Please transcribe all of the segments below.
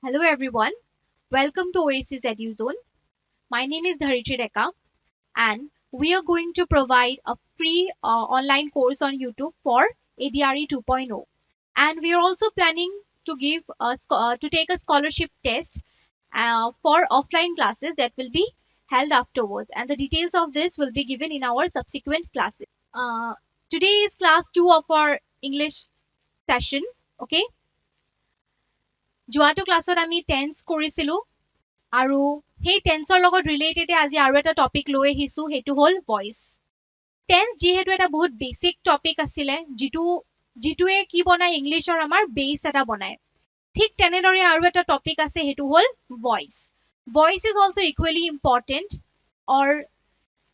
Hello everyone, welcome to Oasis EduZone. My name is Dharitri Deka and we are going to provide a free online course on YouTube for ADRE 2.0. And we are also planning to give to take a scholarship test for offline classes that will be held afterwards. And the details of this will be given in our subsequent classes. Today is class 2 of our English session. Okay. যোৱাটো ক্লাছত আমি tense কৰিছিলো আৰু সেই টেন্সৰ লগত related আজি আৰু এটা টপিক লৈ আহিছো হেতু হল ভয়েস টেন্স যেহেতু এটা বহুত বেসিক টপিক আছিলে যিটোৱে কি বনায় ইংলিশৰ আমাৰ বেস এটা বনায় ঠিক তেনেদৰে আৰু এটা টপিক আছে হেতু হল voice voice is also equally important or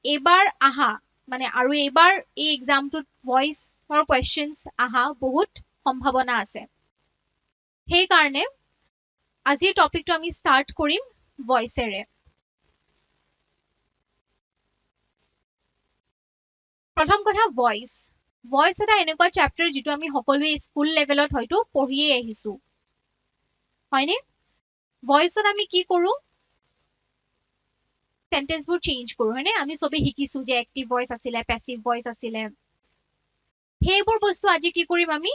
এবাৰ আহা মানে আৰু এবাৰ এই এক্সামটোত ভয়েসৰ কোৱেশ্চনছ আহা বহুত সম্ভাৱনা আছে সেই কাৰণে আজিৰ টপিকটো আমি স্টাৰ্ট কৰিম ভয়েসেৰে প্ৰথম কথা ভয়েস এটা এনেকুৱা চ্যাপ্টাৰ যেটো আমি সকলোৱে স্কুল লেভেলত হয়তো পঢ়িয়ে আহিছো হয়নে ভয়েসত আমি কি কৰো সেন্টেন্সবোৰ চেঞ্জ কৰো হয়নে আমি সবে শিকিছো যে এক্টিভ ভয়েস আছিলে প্যাসিভ ভয়েস আছিলে হেবোৰ বস্তু আজি কি কৰিম আমি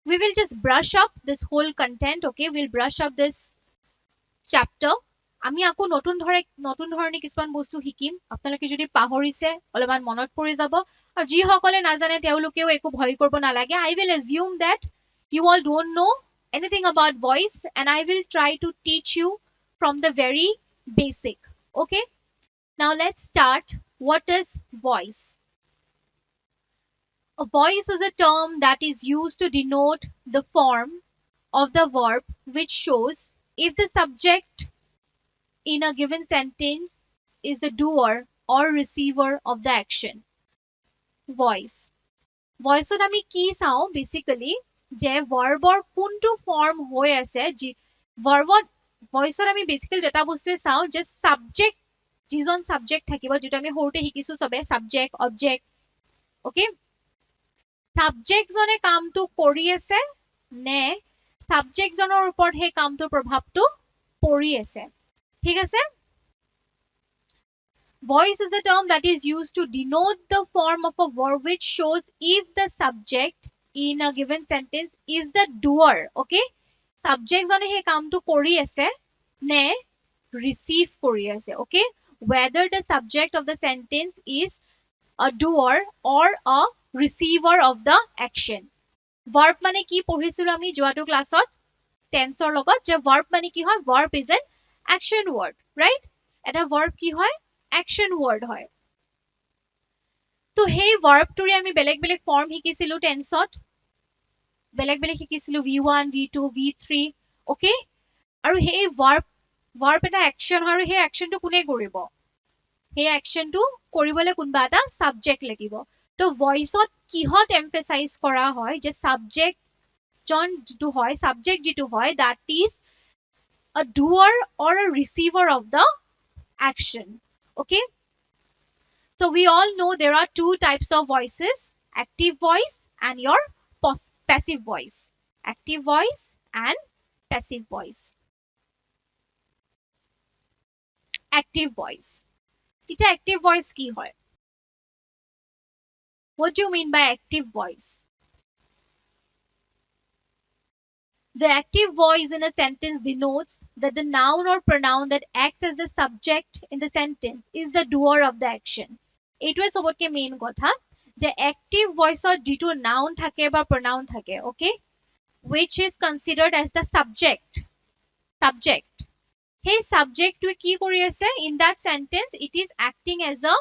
we will just brush up this whole content okay we'll brush up this chapter আমি আকৌ নতুন ধৰণে কিছুমান বস্তু শিকিম আপোনালোকে যদি পাহৰিছে অলপমান মনত পৰি যাব আৰু যি সকলে নাজানে তেওঁলোকেও একো ভয় কৰিব নালাগে I will assume that you all don't know anything about voice and I will try to teach you from the very basic okay now let's start what is voice A voice is a term that is used to denote the form of the verb which shows if the subject in a given sentence is the doer or receiver of the action. Voice. Voice ot ami ki sao basically je verb or kuntu form hoy ase ji verb ot voice ot ami basically data bostu sao je subject jijon subject thakibo jito ami horte hikisu sobe subject object okay subject জনে কামটো কৰি আছে নে subject জনৰ ওপৰত হে কামটো প্ৰভাৱটো পৰি আছে ঠিক আছে voice is the term that is used to denote the form of a verb which shows if the subject in a given sentence is the doer okay subject jone he কামটো কৰি আছে নে receive কৰি আছে okay whether the subject of the sentence is a doer or a receiver of the action verb মানে কি পঢ়িছিলো আমি যোৱাটো ক্লাছত টেন্সৰ লগত যে verb মানে কি হয় verb is an action word right এটা verb কি হয় action word হয় তো সেই verb টোৰে আমি বেলেগ বেলেগ ফৰ্ম শিকিছিলো টেন্সত বেলেগ শিকিছিলো v1 v2 v3 okay আৰু সেই verb এটা action হয় আৰু সেই actionটো কোনে কৰিব সেই actionটো কৰিবলৈ কোনবা এটা subject লাগিব তো ভয়েসত কিহত এমফেসাইজ কৰা হয় যে সাবজেক্ট জন যেটো হয় সাবজেক্ট যেটো হয় that is a doer or a receiver of the action okay so we all know there are two types of voices active voice and your passive voice active voice and passive voice active voice এটা active voice কি হয় What do you mean by active voice? The active voice in a sentence denotes that the noun or pronoun that acts as the subject in the sentence is the doer of the action. এইটোৱে সবতকে main কথা যে active voice ৰ যেটো noun থাকে বা pronoun থাকে okay which is considered as the subject hey subject টোৱে কি কৰি আছে in that sentence it is acting as a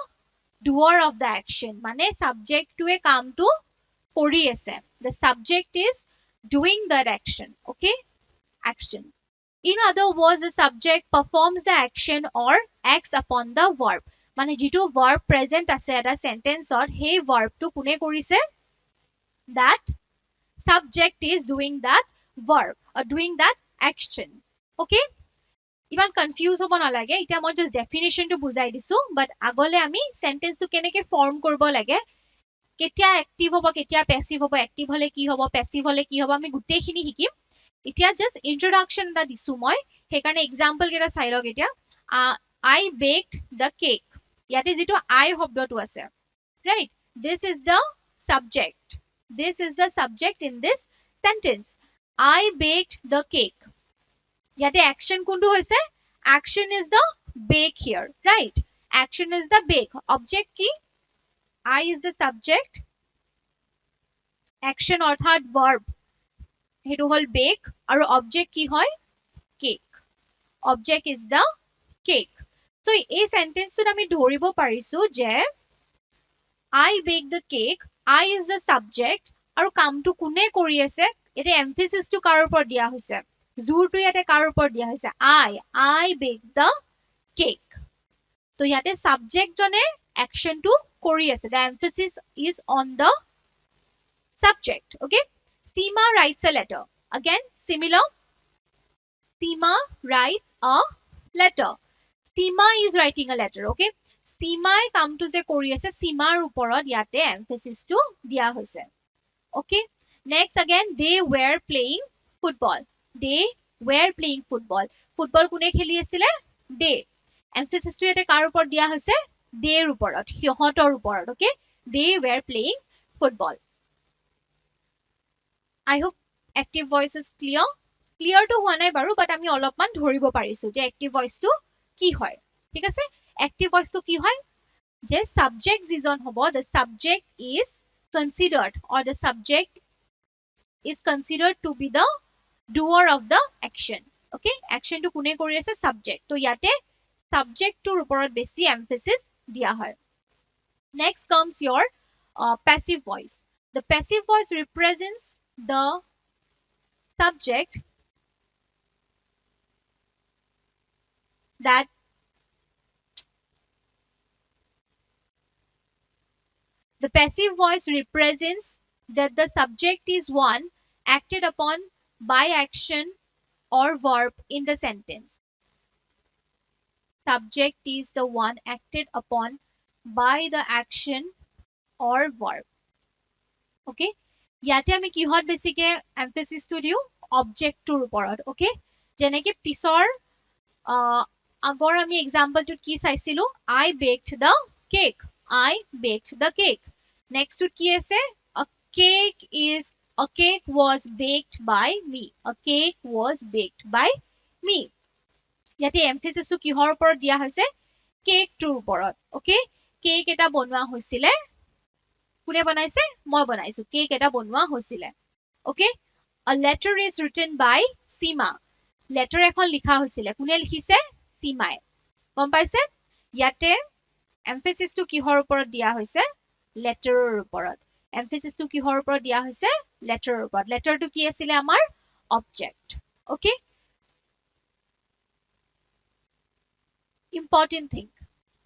doer of the action মানে subject টোৱে কামটো কৰি আছে the subject is doing that action okay action in other words the subject performs the action or acts upon the verb মানে যেটো verb present আছে এটা sentence ৰ সেই verb টো কোনে কৰিছে that subject is doing that verb or doing that action okay ইমান কনফিউজ হ'ব নালাগে এটা মই জাস্ট ডেফিনিশনটো বুজাই দিছো বাট আগলে আমি সেন্টেন্সটো কেনেকে ফর্ম কৰিব লাগে কেতিয়া অ্যাক্টিভ হ'ব কেতিয়া প্যাসিভ হ'ব অ্যাক্টিভ হলে কি হ'ব প্যাসিভ হলে কি হ'ব আমি গুটেইখিনি শিকিম এতিয়া জাস্ট ইন্ট্ৰোডাকশন এটা দিছো মই সেইকাৰণে এক্সাম্পল কেইটা চাই লওক এতিয়া I baked the cake ইয়াতে যেটো I শব্দটো আছে right this is the subject this is the subject in this sentence I baked the cake ইয়াতে action কোনটো হৈছে action is the bake here right action is the bake object কি I is the subject action অৰ্থাৎ verb হেতু হল bake আৰু object কি হয় cake object is the cake so এই সেন্টেন্সটো আমি ধৰিব পাৰিছো যে I bake the cake I is the subject আৰু কামটো কোনে কৰি আছে এটা emphasis টো কাৰ ওপৰত দিয়া হৈছে জোৰটো ইয়াতে কাৰ ওপৰত দিয়া হৈছে I bake the cake তো ইয়াতে subject জনে action টো কৰি আছে the emphasis is on the subject okay Seema writes a letter again similar Seema writes a letter Seema is writing a letter okay Seema কামটো যে কৰি আছে Seemaৰ ওপৰত ইয়াতে emphasis টো দিয়া হৈছে okay next again they were playing football they were playing football football কোনে খেলি আছিল they emphasis টো ইয়াতে কাৰ ওপৰত দিয়া হৈছে they ৰ ওপৰত সিহঁতৰ ওপৰত okay they were playing football I hope active voice is clear clear to হোৱা নাই বাৰু but আমি অলপমান ধৰিব পাৰিছো যে active voice টো কি হয় ঠিক আছে active voice টো কি হয় যে subject যিজন হ'ব the subject is considered or the subject is considered to be the doer of the action okay action টো কোনে কৰি আছে subject তো ইয়াতে subject টোৰ ওপৰত বেছি emphasis দিয়া হয় next comes your passive voice the passive voice represents the subject that the passive voice represents that the subject is one acted upon by action or verb in the sentence subject is the one acted upon by the action or verb okay ইয়াতে আমি কিহত বেছিকে emphasis টো দিও object টোৰ ওপৰত okay যেনেকে পিছৰ আগৰ আমি example টোত কি চাইছিলো I baked the cake I baked the cake next টোত কি আছে a cake was baked by me a cake was baked by me ইয়াতে emphasis টো কিহৰ ওপৰত দিয়া হৈছে cake টোৰ ওপৰত okay cake এটা বনোৱা হৈছিলে কোনে বনাইছে মই বনাইছো কেক এটা বনোৱা হৈছিলে okay a letter is written by Seema letter এখন লিখা হৈছিলে কোনে লিখিছে Seema গম পাইছে ইয়াতে emphasis টো কিহৰ ওপৰত দিয়া হৈছে letter ৰ ওপৰত emphasis টো কিহৰ ওপৰত দিয়া হৈছে letter ৰ ওপৰত letter টো কি আছিল আমাৰ object okay important thing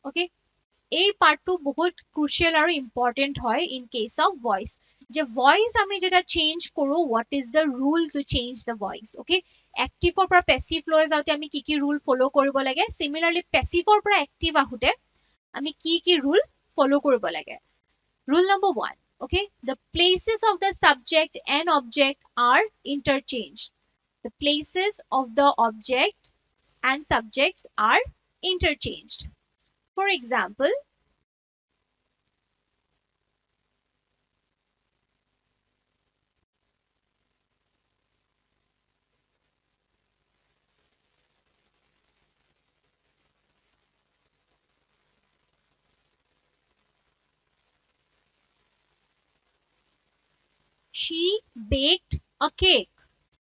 okay এই পাৰ্টটো বহুত ক্ৰুশিয়াল আৰু ইম্পর্টেন্ট হয় ইন কেস অফ ভয়েস যে ভয়েস আমি যেটা চেঞ্জ কৰো what is the rule to change the voice okay অ্যাক্টিভৰ পৰা প্যাসিভ লৈ যাওতে আমি কি কি ৰুল ফলো কৰিব লাগে সিমিলাৰলি প্যাসিভৰ পৰা অ্যাক্টিভ আহুতে আমি কি ৰুল ফলো কৰিব লাগে rule number 1 okay the places of the subject and object are interchanged the places of the object and subjects are interchanged for example she baked a cake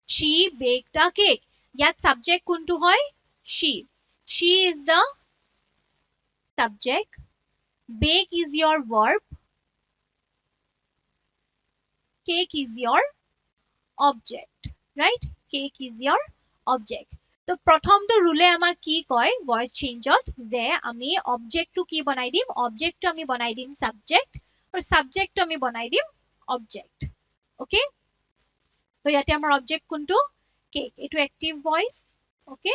she baked a cake ইয়াত subject কোনটো হয় she is the subject bake is your verb cake is your object right cake is your object তো প্ৰথমটো ৰুলে আমাক কি কয় voice চেঞ্জত যে আমি অবজেক্টটো কি বনাই দিম অবজেক্টটো আমি বনাই দিম সাবজেক্ট আৰু সাবজেক্টটো আমি বনাই দিম অবজেক্ট ওকে তো ইয়াতে আমাৰ অবজেক্ট কোনটো কেক এটো অ্যাক্টিভ ভয়েস ওকে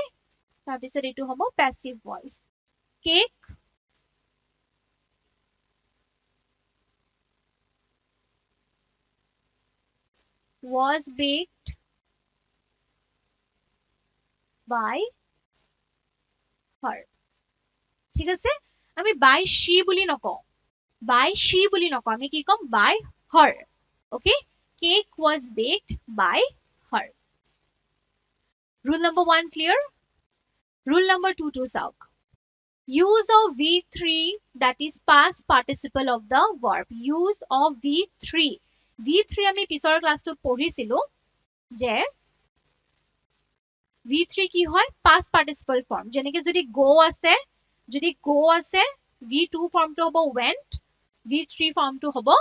তাৰপিছত এটো হ'ব passive voice cake was baked by her ঠিক আছে আমি by she বুলি নকওঁ by she বুলি নকওঁ আমি কি কম by her okay cake was baked by her rule number 1 clear rule number 2 to sauk use of v3 that is past participle of the verb use of v3 v3 আমি পিছৰ ক্লাছটোত পঢ়িছিলো যে v3 কি হয় past participle form যেনেকে যদি go আছে v2 form to hobo went v3 form to hobo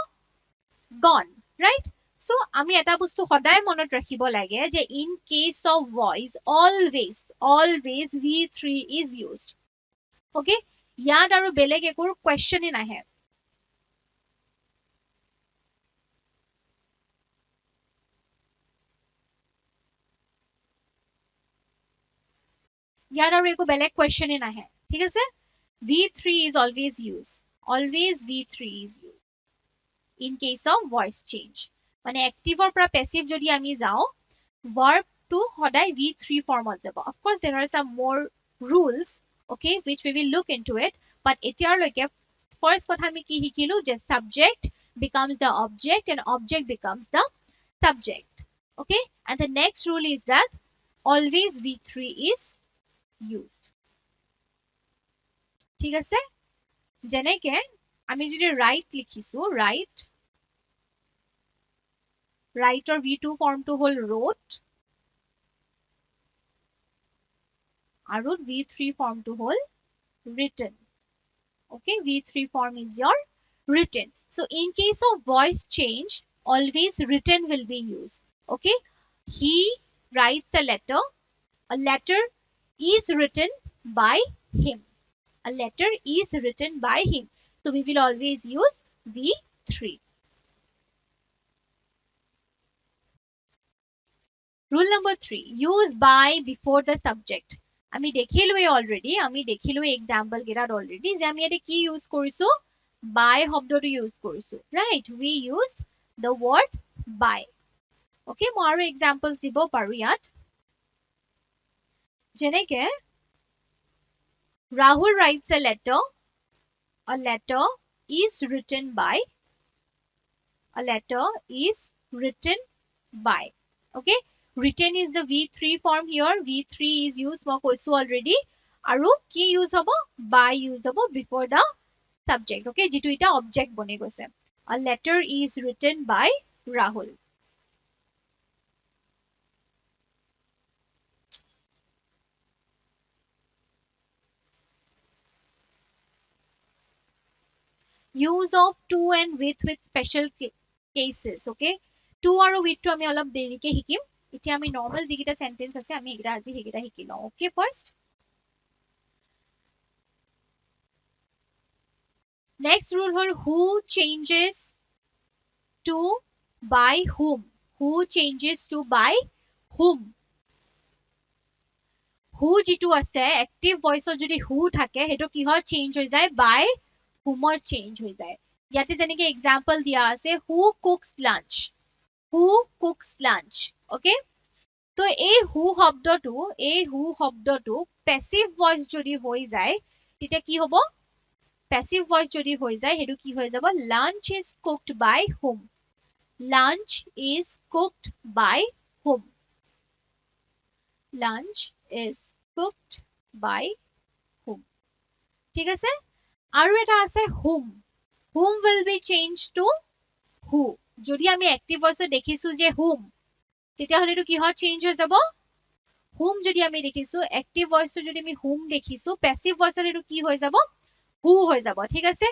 gone right so আমি এটা বস্তু সদায় মনত ৰাখিব লাগে যে in case of voice always v3 is used okay ইয়াত আৰু বেলেগ একো question নাহে ইয়াত আৰু একো বেলেগ question নাহে ঠিক আছে v3 is always used v3 is used in case of voice change মানে active or passive যদি আমি যাও verb to সদায় v3 format যাব of course there are some more rules okay which we will look into it but এতিয়ালৈকে first কথা আমি কি শিকিলো যে subject becomes the object and object becomes the subject okay and the next rule is that always v3 is used ঠিক আছে যেনেকে আমি যদি write লিখিছো write or v2 form to hol wrote আৰু v3 form to hol written okay v3 form is your written so in case of voice change always written will be used okay he writes a letter is written by him a letter is written by him so we will always use v3 rule number 3 use by before the subject আমি দেখিলোই already আমি দেখিলোই example গিৰাত already যে আমি এটা কি use কৰিছো by শব্দটো use কৰিছো right we used the word by okay মই আৰু examples দিব পাৰো ইয়াত যেনেকে Rahul writes a letter is written by okay written is the v3 form here v3 is used মই কৈছো already আৰু কি use হ'ব by use হ'ব before the subject okay যেটো এটা object বনি গৈছে a letter is written by Rahul use of to and with special cases okay to আৰু with to আমি অলপ দেৰিকে শিকিম এতিয়া আমি normal যিকিটা sentence আছে আমি এগিটা আজি হেগিটা শিকি লওঁ okay first next rule hall who changes to by whom who যিটো আছে active voice যদি who থাকে হেটো কি হয় change হৈ যায় by whom change হৈ যায় ইয়াতে যেনেকে example দিয়া আছে who cooks lunch okay তো এই who শব্দটো passive voice যদি হৈ যায় তেতিয়া কি হ'ব passive voice যদি হৈ যায় হেটো কি হৈ যাব lunch is cooked by whom lunch is cooked by whom ঠিক আছে আৰু এটা আছে whom will be changed to who যদি আমি active voice দেখিছো যে whom তেতিয়া হলে কি হয় চেঞ্জ হৈ যাব whom যদি আমি দেখিছো active voice তো যদি আমি whom দেখিছো passive voice এটো কি হৈ যাব who হৈ যাব ঠিক আছে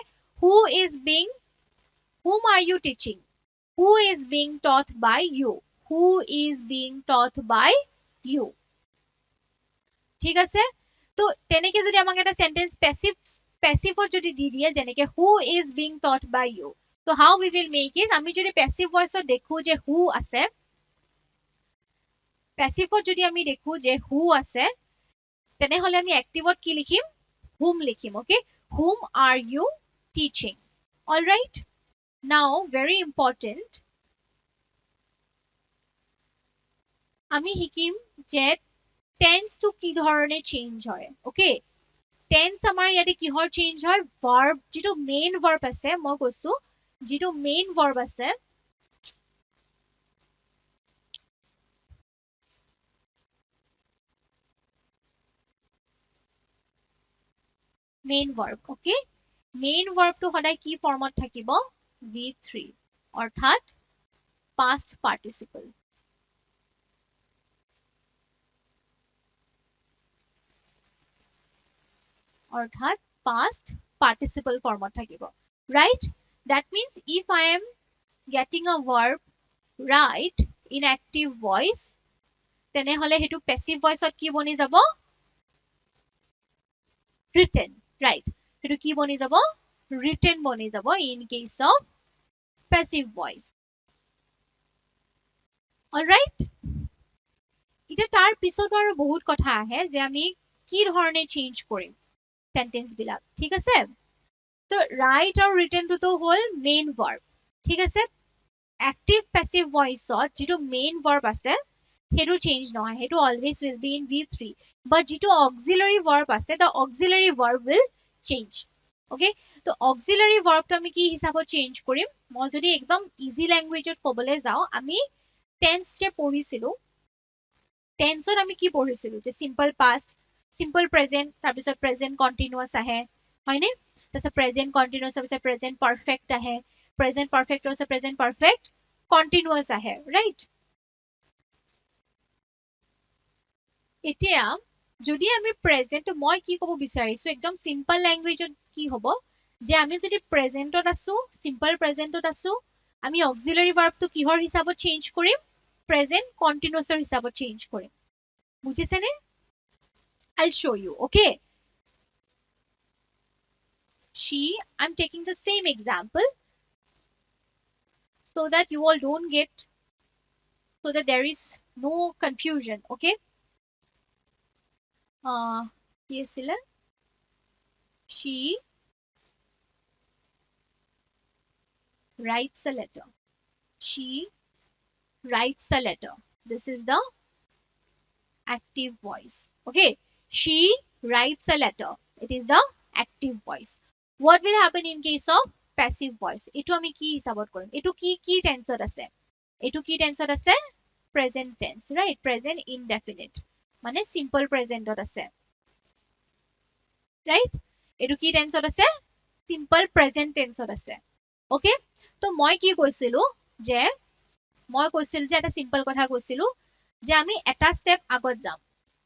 whom are you teaching who is being taught by you ঠিক আছে তো তেনেকে যদি আমাক এটা সেন্টেন্স passive যদি দি দিয়ে যেনেকে who is being taught by you so how we will make it আমি যদি passive voice দেখো যে who আছে passive যদি আমি দেখো যে who আছে তেনে হলে আমি active কি লিখিম whom লিখিম okay whom are you teaching all right now very important আমি শিকিম যে টেন্স টু কি ধৰণে চেঞ্জ হয় ওকে টেন্স আমাৰ ইয়াতে কিহৰ চেঞ্জ হয় ভাৰ্ব যিটো মেইন ভাৰ্ব আছে মই কৈছো যিটো মেইন ভাৰ্ব আছে মেইন ভাৰ্ব ওকে মেইন ভাৰ্বটো সদায় কি ফৰ্মত থাকিব V3 অৰ্থাৎ past participle অৰ্থাৎ past participle ফৰ্মত থাকিব right that means if I am getting a verb right in active voice তেনেহলে হেতু passive voice কি বনি যাব written right হেতু কি বনি যাব written বনি যাব in case of passive voice all right এটা তাৰ পিছত আৰু বহুত কথা আহে যে আমি কি ধৰণে চেঞ্জ কৰিম সেন্টেন্স বিলাক ঠিক আছে তো write আৰু written টো হল মেইন ভাৰ্ব ঠিক আছে active passive voice যিটো মেইন ভাৰ্ব আছে হেতু চেঞ্জ নহয় হেতু always will be in V3 but যিটো auxiliary verb আছে the auxiliary verb will change okay তো auxiliary verb টো আমি কি হিচাপত চেঞ্জ কৰিম মই যদি একদম ইজি ল্যাঙ্গুৱেজত ক'বলৈ যাও আমি টেন্স যে পঢ়িছিলো টেন্সত আমি কি পঢ়িছিলো যে সিম্পল পাস্ট সিম্পল প্ৰেজেন্ট তাৰ পিছত প্ৰেজেন্ট কন্টিনিউয়াস আহে হয়নে তাৰপিছত প্ৰেজেন্ট কন্টিনিউয়াস তাৰপিছত প্ৰেজেন্ট পাৰফেক্ট আহে প্ৰেজেন্ট পাৰফেক্ট তাৰপিছত প্ৰেজেন্ট পাৰফেক্ট কন্টিনিউয়াস আহে ৰাইট এতিয়া যদি আমি প্ৰেজেন্ট মই কি ক'ব বিচাৰিছো একদম সিম্পল ল্যাঙ্গুৱেজত কি হ'ব যে আমি যদি প্ৰেজেন্টত আছো সিম্পল প্ৰেজেন্টত আছো আমি অক্সিলাৰি ভাৰ্বটো কিহৰ হিচাপত চেঞ্জ কৰিম প্ৰেজেন্ট কন্টিনিউয়াসৰ হিচাপত চেঞ্জ কৰিম বুজিছেনে I'll show you okay she I'm taking the same example so that you all don't get so that there is no confusion okay কি আছিলে she writes a letter she writes a letter this is the active voice okay she writes a letter it is the active voice what will happen in case of passive voice etu ami ki hisabot korim etu ki tense ot ase etu ki tense ot ase present tense right present indefinite মানে simple present ot ase right etu ki tense ot ase simple present tense ot ase okay to moi ki koisilu je মই কৈছিল যে এটা simple কথা কৈছিলো যে আমি এটা স্টেপ আগত যাম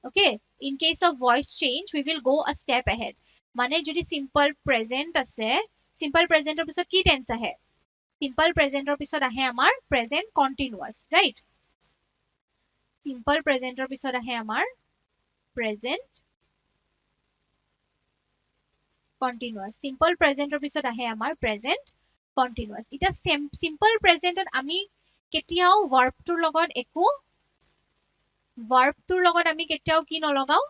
okay in case of voice change we will go আ স্টেপ ahead মানে যদি সিম্পল প্ৰেজেন্ট আছে সিম্পল প্ৰেজেন্টৰ পিছত কি টেন্স আহে সিম্পল প্ৰেজেন্টৰ পিছত আহে আমাৰ প্ৰেজেন্ট কন্টিনিউয়াস ৰাইট সিম্পল প্ৰেজেন্টৰ পিছত আহে আমাৰ প্ৰেজেন্ট কন্টিনিউয়াস সিম্পল প্ৰেজেন্টৰ পিছত আহে আমাৰ প্ৰেজেন্ট কন্টিনিউয়াস এটা সিম্পল প্ৰেজেন্টত আমি কেতিয়াও ভাৰ্বটোৰ লগত একো ভাৰ্বটোৰ লগত আমি কেতিয়াও কি নলগাও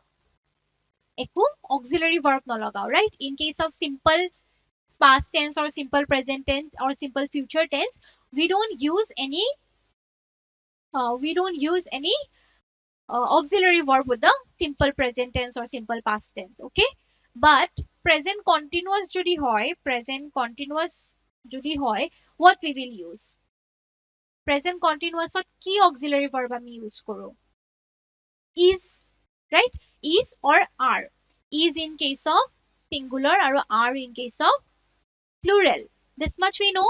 একো অক্সিলাৰি ভাৰ্ব নলগাও right in case of simple past tense or simple present tense or simple future tense we don't use any auxiliary verb with the simple present tense or simple past tense okay but present continuous jodi hoy present continuous jodi hoy what we will use present continuous ot ki auxiliary verb ami use koru is right is or are is in case of singular aru are in case of plural this much we know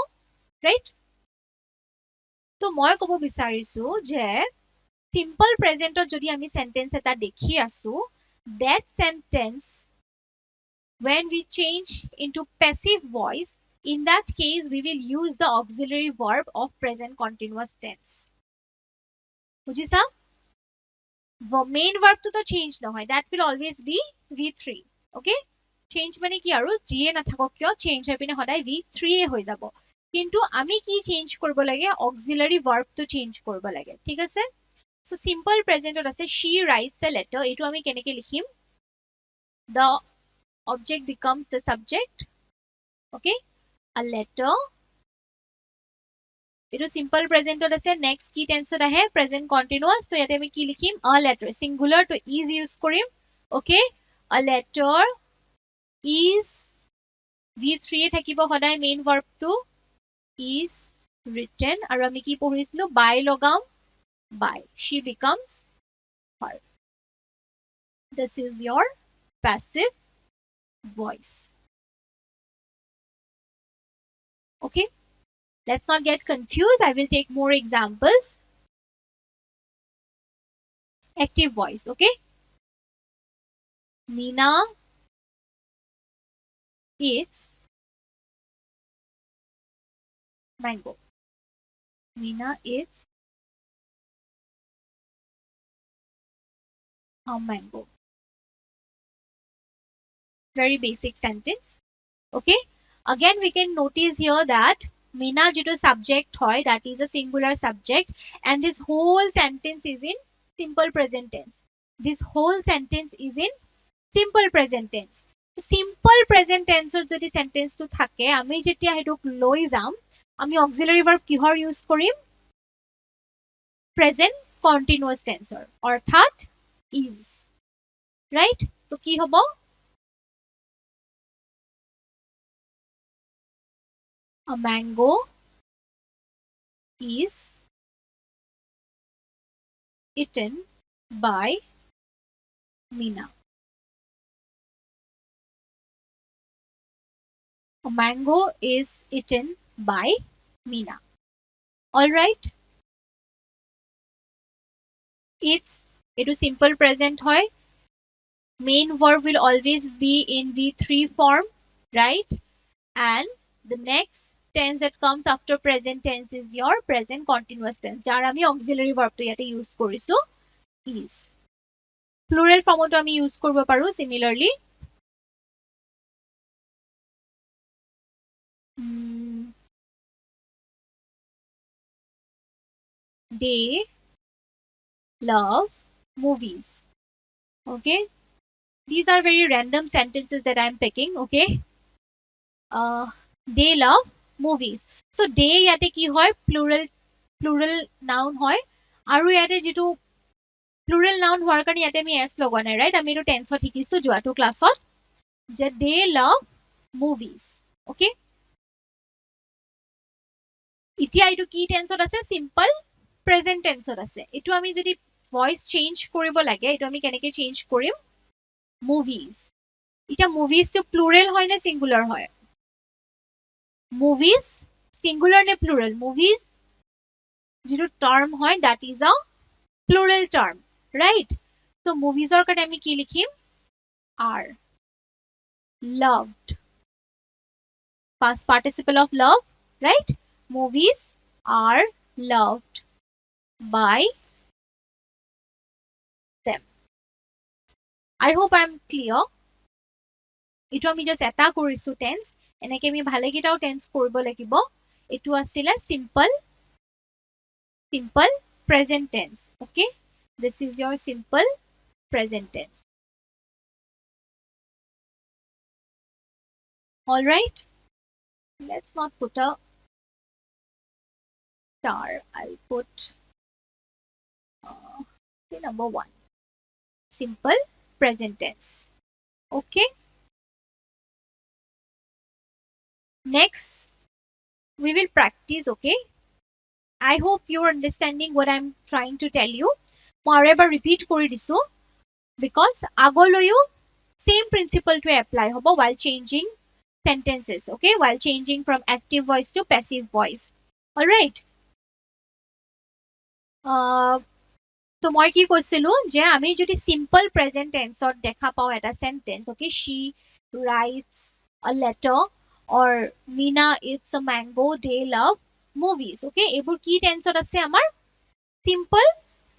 right তো মই ক'ব বিচাৰিছো যে simple presentত যদি আমি sentence এটা দেখি আছো that sentence when we change into passive voice in that case we will use the auxiliary verb of present continuous tense বুজিছা main verb to change নহয় that will always be V3 okay change মানে কি আৰু যিয়ে নাথাকক কিয় change হৈ পিনে সদায় V3 এ হৈ যাব কিন্তু আমি কি চেঞ্জ কৰিব লাগে অক্সিলাৰি ভাৰ্বটো চেঞ্জ কৰিব লাগে ঠিক আছে সো সিম্পল প্ৰেজেন্টত আছে she writes a letter এটো আমি কেনেকে লিখিম the object becomes the subject okay a letter এটো simple present ত আছে next কি tense ত আহে present continuous তো ইয়াতে আমি কি লিখিম a letter singular to is use কৰিম okay a letter is v3 এ থাকিব সদায় main verb to is written আৰু আমি কি পঢ়িছিলো by লগাম by she becomes her this is your passive voice okay let's not get confused I will take more examples active voice okay Meena eats mango Meena eats a mango very basic sentence okay again we can notice here that Meena jito subject hoy that is a singular subject and this whole sentence is in simple present tense this whole sentence is in simple present tense simple present tense jodi sentence to thake ami jetia hetuk loi jam ami auxiliary verb kihor use korim present continuous tense orthat is right so ki hobo a mango is eaten by Meena. A mango is eaten by Meena. All right. It is simple present hoy. Main verb will always be in V3 form, right? And the next tense that comes after present tense is your present continuous tense. Jar ami auxiliary verb to yate use korisu is. Plural form to ami use korbo paru similarly. They love movies. Okay. These are very random sentences that I'm picking. Okay. They love movies. So they yate ki hoy plural noun hoy. Aru yate jitu plural noun hoar karone yate ami s logwa nai right ami to tense ot hikisu joatu class ot je they love movies okay itia itu ki tense ot ase simple present tense ot ase itu ami jodi voice change koribo lage itu ami keneke change korim movies itia movies to plural hoy na singular hoy movies singular ne plural movies jitu term hoy that is a plural term right so movies or karte ami ki likhim are loved past participle of love right movies are loved by them I hope I'm clear etu ami just eta korisu tense eneke ami bhale kitao tense koribo lagibo etu asile simple present tense okay this is your simple present tense all right let's not put a star I'll put number 1 simple present tense okay next we will practice okay I hope you're understanding what I'm trying to tell you more ever repeat kori disu because agoloyu same principle to apply hobo while changing sentences okay while changing from active voice to passive voice all right তো মই কি কৈছিলো যে আমি যদি simple present tense ত দেখা পাও এটা sentence okay she writes a letter or Meena eats a mango they love movies okay ebur ki tense ot ase amar simple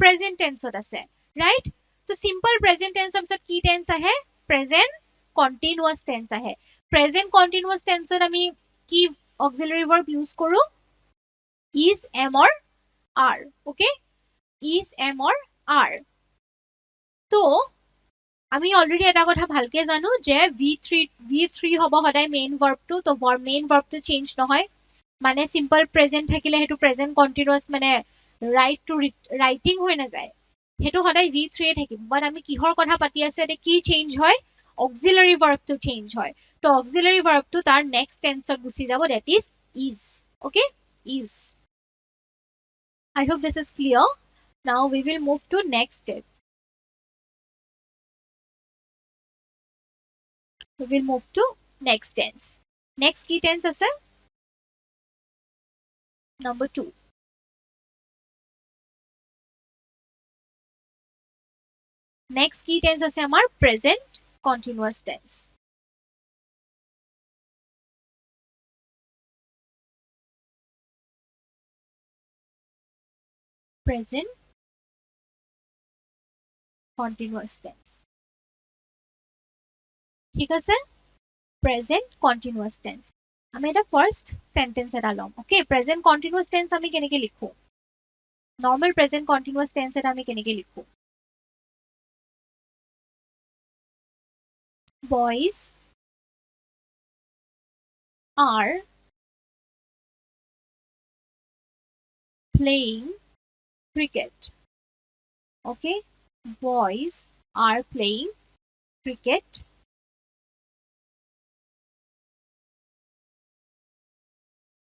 present tense ot ase right so simple present tense of ki tense ahe present continuous tense ahe present continuous tense ot ami ki auxiliary verb use koru is am or are okay is am or are তো আমি already এটা কথা ভালকে জানো যে v3 হব সদায় main verb two তো মেইন ভার্ব টু চেঞ্জ নহয় মানে সিম্পল প্ৰেজেন্ট থাকিলে হেতু প্ৰেজেন্ট কন্টিনিউয়াস মানে ৰাইট টু ৰাইটিং হৈ না যায় হেতু সদায় V3 এ থাকিব বাট আমি কিহৰ কথা পাতি আছো এটা কি চেঞ্জ হয় অক্সিলাৰি ভাৰ্বটো চেঞ্জ হয় তো অক্সিলাৰি ভাৰ্বটো তাৰ নেক্সট টেন্সত গুচি যাব that is okay is I hope this is clear now we will move to next tense we will move to next tense next key tense আছে number 2 next key tense আছে আমাৰ present continuous tense present continuous tense ঠিক আছে present continuous tense আমি এটা first sentence এটা লম okay present continuous tense আমি কেনেকে লিখো normal present continuous tense এটা আমি কেনেকে লিখো boys are playing cricket okay boys are playing cricket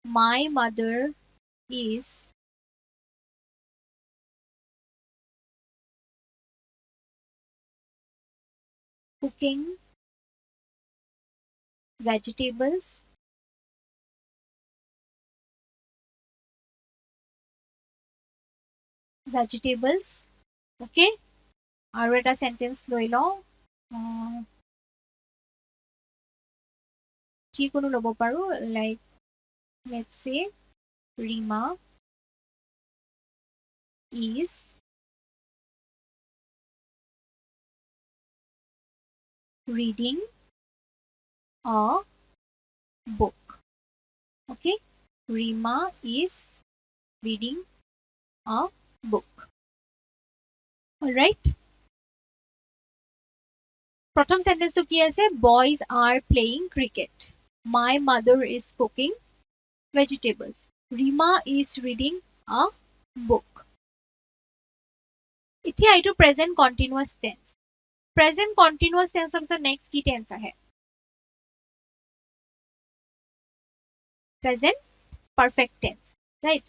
my mother is cooking vegetables okay আৰু এটা sentence লৈ লওঁ যিকোনো ল'ব পাৰো like let's say Rima is reading a book okay Rima is reading a book all right প্ৰথম sentence to কি আছে boys are playing cricket my mother is cooking vegetables Rima is reading a book এতিয়া এইটো present continuous tense present continuous tense of next key tense ahe present perfect tense right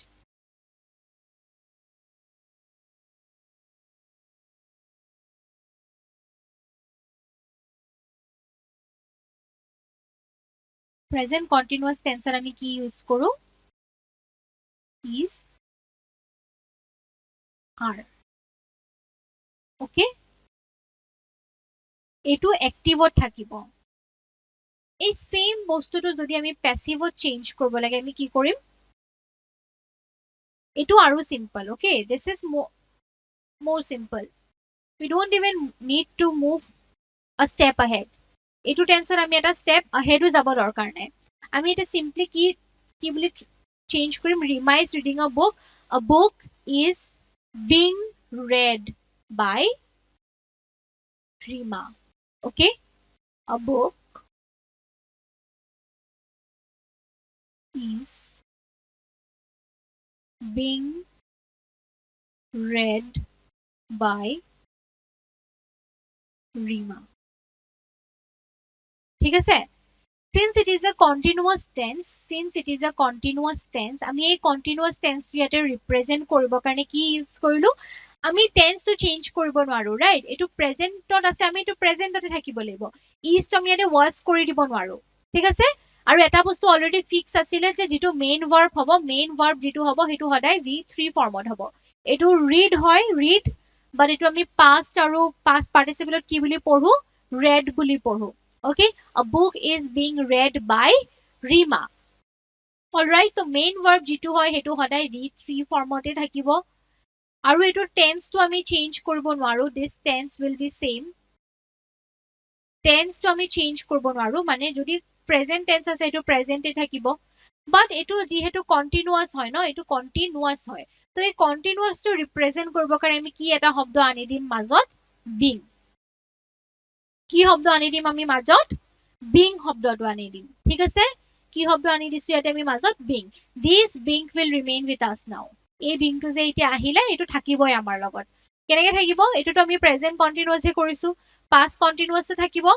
present continuous tense আমি কি use কৰো is are okay এটো active থাকিব এই same বস্তুটো যদি আমি প্যাসিভত চেঞ্জ কৰিব লাগে আমি কি কৰিম এটো আৰু simple okay this is more simple we don't even need to move a step ahead এটো টেন্সৰ আমি এটা step ahead ও যাব দৰকাৰ নাই আমি এটা simply কি বুলি চেঞ্জ কৰিম Rima is reading a book is being read by Rima okay a book is being read by Rima ঠিক আছে since it is a continuous tense আমি এই continuous tense ইয়াতে represent কৰিবৰ কাৰণে কি ইউজ কৰিলো আমি tense to change কৰিব নোৱাৰো right এটো presentত আছে আমি এটো presentতে থাকিব লাগিব is to আমি ইয়াতে was কৰি দিব নোৱাৰো ঠিক আছে আৰু এটা বস্তু অলৰেডি ফিক্স আছিল যে যেটো মেইন ভার্ব হ'ব মেইন ভার্ব যেটো হ'ব হেতু সদায় V3 ফর্মত হ'ব এটো read হয় read বাট এটো আমি past আৰু past participle কি বুলি পঢ়ো read বুলি পঢ়ো okay a book is being read by Rima all right তো main verb যেটো হয় হেতু সদায় V3 ফর্মতে থাকিব আৰু এটো tense তো আমি চেঞ্জ কৰিব নোৱাৰো this tense will be same tense তো আমি চেঞ্জ কৰিব নোৱাৰো মানে যদি present tense আছে এটো present এ থাকিব বাট এটো যেহেতু কন্টিনিউয়াস হয় ন এটো কন্টিনিউয়াস হয় তো এই কন্টিনিউয়াস টো ৰিপ্ৰেজেন্ট কৰিব কাৰণে আমি কি এটা শব্দ আনি দিম মাজত being কি শব্দ আনি দিম আমি মাজত being শব্দটো আনি দিম ঠিক আছে কি শব্দ আনি দিছো ইয়াতে আমি মাজত being. This being will remain with us now. এই being টো যে এতিয়া আহিলে এটো থাকিবই আমাৰ লগত কেনেকৈ থাকিব এটোটো আমি প্ৰেজেন্ট কন্টিনিউয়াস হে কৰিছো past continuous তো থাকিব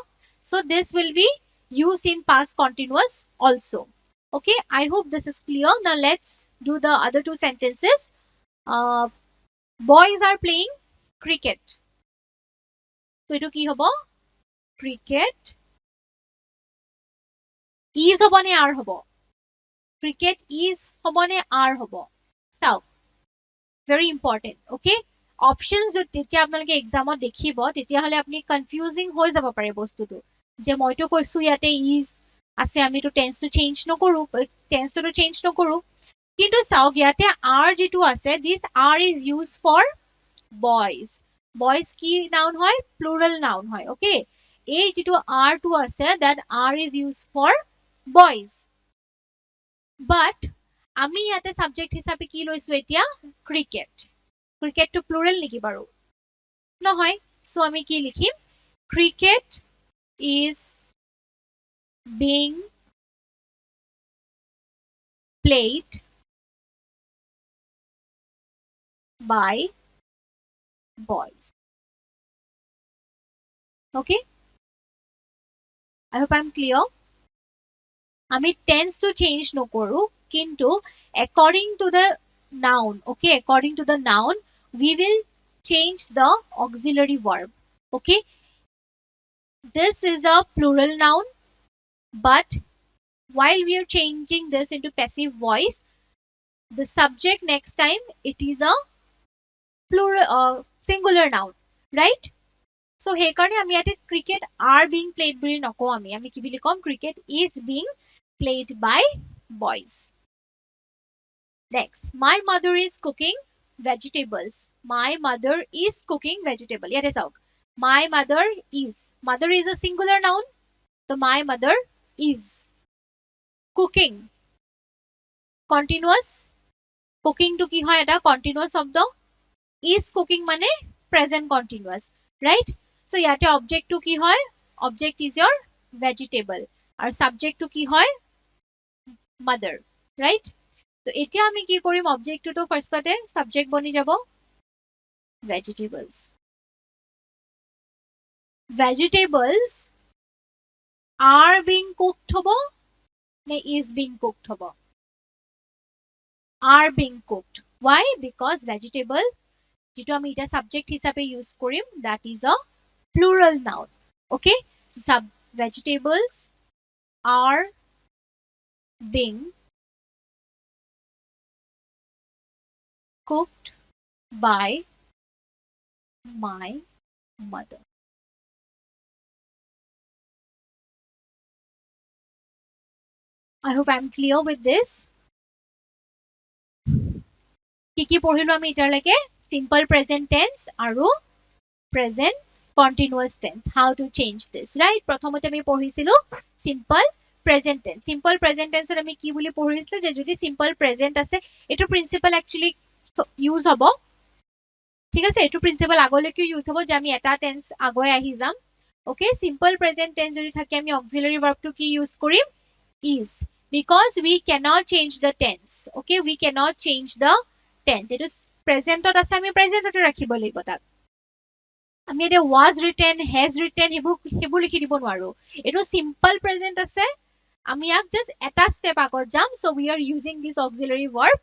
so this will be used in past continuous also. Okay, I hope this is clear. Now let's do the other two sentences. Boys are playing cricket. So eto ki hobo cricket is hobo ne are hobo cricket is hobo ne are hobo so very important. Okay, options যেতিয়া আপোনালোকে এক্সামত দেখিব তেতিয়া হলে আপনি confusing হৈ যাব পাৰে বস্তুটো যে মইতো কৈছো ইয়াতে is আছে আমি তো টেন্স তো চেঞ্জ নকৰো টেন্স তো চেঞ্জ নকৰো কিন্তু চাওক ইয়াতে are যেটো আছে this are is used for boys. Boys কি noun হয় plural noun হয় ওকে এই যেটো are to আছে that are is used for boys but আমি ইয়াতে সাবজেক্ট হিচাপে কি লৈছো এতিয়া ক্রিকেট ক্রিকেট তো প্লুরাল নেকি বাৰু নহয় সো আমি কি লিখিম cricket is being played by boys. Okay, I hope I'm clear. আমি টেন্স তো চেঞ্জ নকৰো কিন্তু according to the noun, okay, according to the noun we will change the auxiliary verb. Okay, this is a plural noun but while we are changing this into passive voice the subject next time it is a plural singular noun, right? So he karone ami ate cricket are being played buli noko ami ki bili kom cricket is being played by boys. Next, my mother is cooking vegetables. My mother is cooking vegetable. Yate sauk my mother is a singular noun so my mother is cooking continuous cooking to ki hoy eta continuous শব্দ is cooking mane present continuous, right? So yate object to ki hoy object is your vegetable are subject to ki hoy mother, right? So etia ami ki korim object to first ate subject boni jabo vegetables. Vegetables are being cooked hobo ne is being cooked hobo are being cooked. Why? Because vegetables যেটো আমি এটা subject হিসাবে use Karim that is a plural noun. Okay, so vegetables are being cooked by my mother. I hope I'm clear with this. কি পঢ়িলো আমি এটালৈকে simple present tense আৰু present continuous tense. How to change this, right? প্ৰথমতে আমি পঢ়িছিলো simple present tense. Simple present tense আমি কি বুলি পঢ়িছিলো যে যদি simple present আছে এটো principle actually use হ'ব ঠিক আছে এটো principle আগলৈকে use হ'ব যে আমি এটা tense আগুৱাই আহি যাম okay simple present tense যদি থাকে আমি auxiliary verb to কি use কৰিম is because we cannot change the tense. Okay, we cannot change the tense. It is present ot ase ami present ot rakhibo lagibo tak ami ede was written has written hebur likhi dibo nwaru eto simple present ase ami yak just eta step agot jam so we are using this auxiliary verb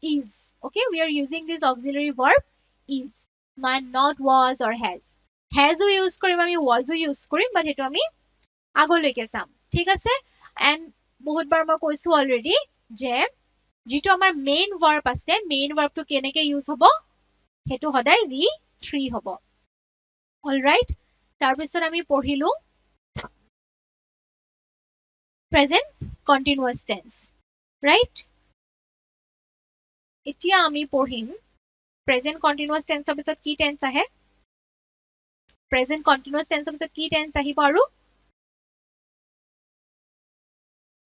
is. Okay, we are using this auxiliary verb is not was or has we use korim ami was we use korim but eto ami আগলৈকে চাম ঠিক আছে and বহুত বার মই কৈছো already যে যেটো আমাৰ মেইন ভার্ব আছে মেইন ভার্ব টু কেনেকে ইউজ হ'ব হেতু সদায় ভি 3 হ'ব অলৰাইট তাৰ পিছত আমি পঢ়িলো প্ৰেজেন্ট কন্টিনিউয়াস টেন্স ৰাইট এতিয়া আমি পঢ়িম প্ৰেজেন্ট কন্টিনিউয়াস টেন্সৰ পিছত কি টেন্স আহে প্ৰেজেন্ট কন্টিনিউয়াস টেন্সৰ পিছত কি টেন্স আহিব আৰু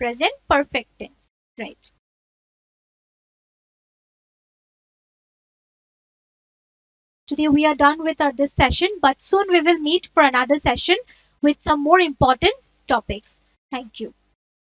present perfect tense, right? Today we are done with this session, but soon we will meet for another session with some more important topics. Thank you.